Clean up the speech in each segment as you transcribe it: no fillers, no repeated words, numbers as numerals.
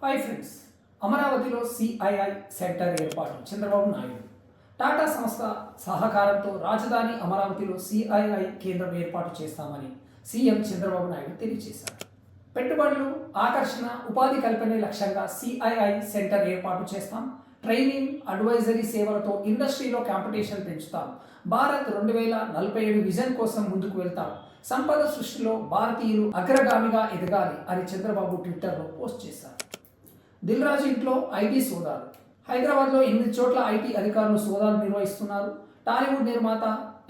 Hi friends, అమరావతిలో CII centre ఏర్పాటు చంద్రబాబు నాయుడు. టాటా సంస్థ సహకారంతో రాజధాని అమరావతిలో సిఐఐ కేంద్రం ఏర్పాటు చేస్తామని సీఎం చంద్రబాబు నాయుడు తెలియజేశారు. పెట్టుబడులు, ఆకర్షణ, ఉపాధి కల్పనే లక్ష్యంగా సిఐఐ సెంటర్ ఏర్పాటు చేస్తాం. ట్రైనింగ్, అడ్వైజరీ సేవలతో ఇండస్ట్రీలో కాంపిటీషన్ పెంచుతాం. భారత్ 2047 విజన్ కోసం ముందుకు వెళ్తాం. సంపద సృష్టిలో భారతీయులు అగ్రగామిగా ఎదగాలి అని చంద్రబాబు ట్విట్టర్లో పోస్ట్ చేశారు. దిల్ రాజు ఇంట్లో ఐటీ సోదాలు. హైదరాబాద్లో 8 చోట్ల ఐటీ అధికారులు సోదాలు నిర్వహిస్తున్నారు. టాలీవుడ్ నిర్మాత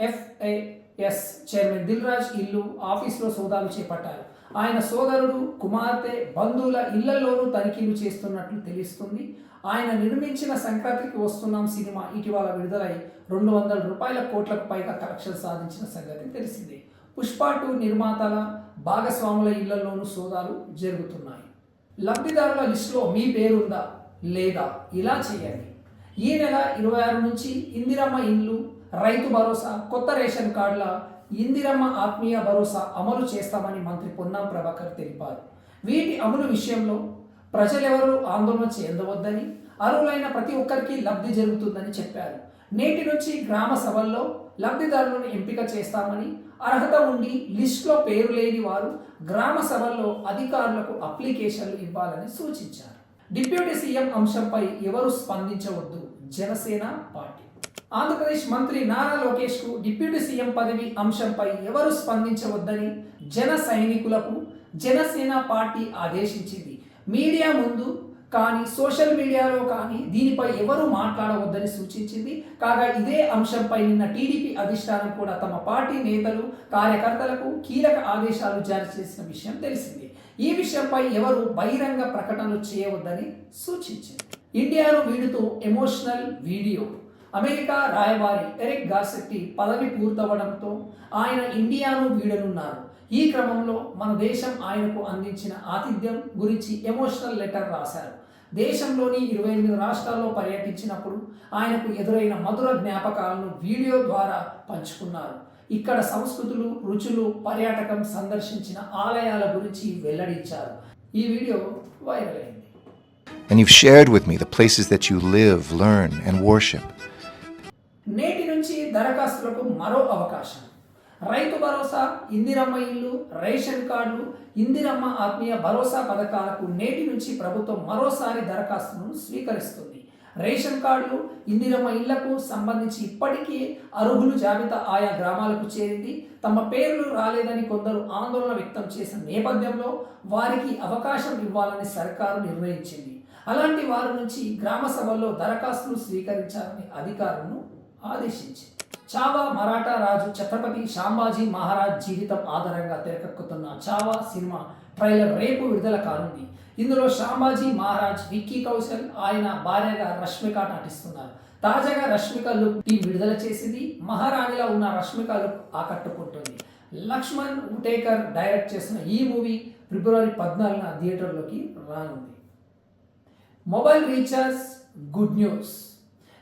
FAS చైర్మన్ దిల్ రాజు ఇల్లు, ఆఫీసులో సోదాలు చేపట్టారు. ఆయన సోదరుడు, కుమార్తె, బంధువుల ఇళ్లలోనూ తనిఖీలు చేస్తున్నట్లు తెలుస్తుంది. ఆయన నిర్మించిన సంక్రాంతికి వస్తున్నాం సినిమా ఇటీవల విడుదలై 200 కోట్లకు పైగా కలెక్షన్ సాధించిన సంగతి తెలిసిందే. పుష్ప 2 నిర్మాతల, భాగస్వాముల ఇళ్లలోనూ సోదాలు జరుగుతున్నాయి. లబ్ధిదారుల లిస్టులో మీ పేరుందా లేదా ఇలా చేయండి. ఈ నెల 26 నుంచి ఇందిరమ్మ ఇండ్లు, రైతు భరోసా, కొత్త రేషన్ కార్డుల ఇందిరమ్మ ఆత్మీయ భరోసా అమలు చేస్తామని మంత్రి పొన్నం ప్రభాకర్ తెలిపారు. వీటి అమలు విషయంలో ప్రజలెవరూ ఆందోళన చెందవద్దని, అర్హులైన ప్రతి ఒక్కరికి లబ్ధి జరుగుతుందని చెప్పారు. నేటి నుంచి గ్రామ సభల్లో లబ్ధిదారులను ఎంపిక చేస్తామని, అర్హత ఉండి లిస్టులో పేరు లేని వారు గ్రామ సభల్లో అధికారులకు అప్లికేషన్లు ఇవ్వాలని సూచించారు. డిప్యూటీ సీఎం అంశంపై ఎవరు స్పందించవద్దు, జనసేన పార్టీ. ఆంధ్రప్రదేశ్ మంత్రి నారా లోకేష్కు డిప్యూటీ సీఎం పదవి అంశంపై ఎవరు స్పందించవద్దని జన సైనికులకు జనసేన పార్టీ ఆదేశించింది. మీడియా ముందు కానీ, సోషల్ మీడియాలో కానీ దీనిపై ఎవరు మాట్లాడవద్దని సూచించింది. కాగా ఇదే అంశంపై నిన్న టీడీపీ అధిష్టానం కూడా తమ పార్టీ నేతలు, కార్యకర్తలకు కీలక ఆదేశాలు జారీ చేసిన విషయం తెలిసింది. ఈ విషయంపై ఎవరు బహిరంగ ప్రకటనలు చేయవద్దని సూచించింది. ఇండియాను వీడుతూ ఎమోషనల్ వీడియో. అమెరికా రాయబారి ఎరిక్ గార్సెట్టి పదవి పూర్తవడంతో ఆయన ఇండియాను వీడనున్నారు. ఈ క్రమంలో మన దేశం ఆయనకు అందించిన ఆతిథ్యం గురించి ఎమోషనల్ లెటర్ రాశారు. దేశంలోని 28 రాష్ట్రాల్లో పర్యటించినప్పుడు ఆయనకు ఎదురైన మధుర జ్ఞాపకాలను వీడియో ద్వారా పంచుకున్నారు. ఇక్కడ సంస్కృతులు, రుచులు, పర్యాటకం, సందర్శించిన ఆలయాల గురించి వెల్లడించారు. ఈ వీడియో వైరల్ అయింది. And you've shared with me the places that you live, learn and worship. నేటి నుంచి దరఖాస్తులకు మరో అవకాశం. రైతు భరోసా, ఇందిరమ్మ ఇల్లు, రేషన్ కార్డులు, ఇందిరమ్మ ఆత్మీయ భరోసా పథకాలకు నేటి నుంచి ప్రభుత్వం మరోసారి దరఖాస్తులను స్వీకరిస్తుంది. రేషన్ కార్డులు, ఇందిరమ్మ ఇళ్లకు సంబంధించి ఇప్పటికీ అర్హుల జాబితా ఆయా గ్రామాలకు చేరింది. తమ పేర్లు రాలేదని కొందరు ఆందోళన వ్యక్తం చేసిన నేపథ్యంలో వారికి అవకాశం ఇవ్వాలని సర్కారు నిర్ణయించింది. అలాంటి వారి నుంచి గ్రామ సభల్లో దరఖాస్తులు స్వీకరించాలని అధికారులను ఆదేశించింది. చావా మరాఠా రాజు ఛత్రపతి సంభాజీ మహారాజ్ జీవితం ఆధారంగా తెరకెక్కుతున్న చావా సినిమా ట్రైలర్ రేపు విడుదల కానుంది. ఇందులో సంభాజీ మహారాజ్ విక్కీ కౌశల్, ఆయన భార్యగా రష్మిక నటిస్తున్నారు. తాజాగా రష్మిక లుక్ టీం విడుదల చేసింది. మహారాణిలా ఉన్న రష్మిక లుక్ ఆకట్టుకుంటుంది. లక్ష్మణ్ ఉటేకర్ డైరెక్ట్ చేసిన ఈ మూవీ ఫిబ్రవరి 14న థియేటర్లోకి రానుంది. Mobile recharge good news.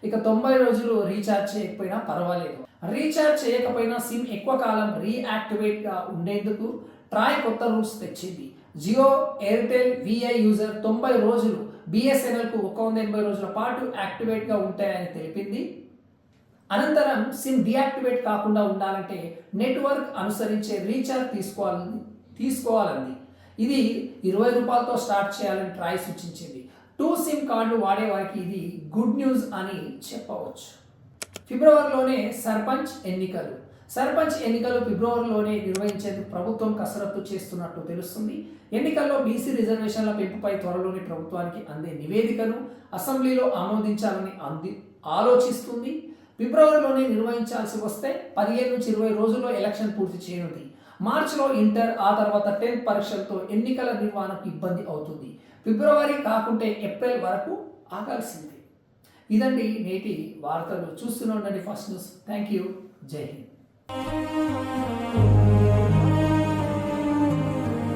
ఇక 90 రోజులు రీఛార్జ్ చేయకపోయినా పర్వాలేదు. రీఛార్జ్ చేయకపోయినా సిమ్ ఎక్కువ కాలం రీయాక్టివేట్గా ఉండేందుకు ట్రాయ్ కొత్త రూల్స్ తెచ్చింది. జియో, ఎయిర్టెల్, విఐ యూజర్ 90 రోజులు, బిఎస్ఎన్ఎల్కు 180 రోజుల పాటు యాక్టివేట్గా ఉంటాయని తెలిపింది. అనంతరం సిమ్ డియాక్టివేట్ కాకుండా ఉండాలంటే నెట్వర్క్ అనుసరించే రీఛార్జ్ తీసుకోవాలంది. ఇది ₹20తో స్టార్ట్ చేయాలని ట్రాయ్ సూచించింది. 2 సిమ్ కార్డులు వాడేవారికి ఇది గుడ్ న్యూస్ అని చెప్పవచ్చు. ఫిబ్రవరిలోనే సర్పంచ్ ఎన్నికలు ఫిబ్రవరిలోనే నిర్వహించేందుకు ప్రభుత్వం కసరత్తు చేస్తున్నట్టు తెలుస్తుంది. ఎన్నికల్లో బీసీ రిజర్వేషన్ల పెంపుపై త్వరలోనే ప్రభుత్వానికి అందే నివేదికను అసెంబ్లీలో ఆమోదించాలని ఆలోచిస్తుంది. ఫిబ్రవరిలోనే నిర్వహించాల్సి వస్తే 15 నుంచి 20 రోజుల్లో ఎలక్షన్ పూర్తి చేయనుంది. మార్చిలో ఇంటర్, ఆ తర్వాత 10th పరీక్షలతో ఎన్నికల నిర్వహణకు ఇబ్బంది అవుతుంది. ఫిబ్రవరి కాకుంటే ఏప్రిల్ వరకు ఆగాల్సిందే. ఇదండి నేటి వార్తలు. చూస్తూనే ఉండండి ఫస్ట్ న్యూస్. Thank you. జై హింద్.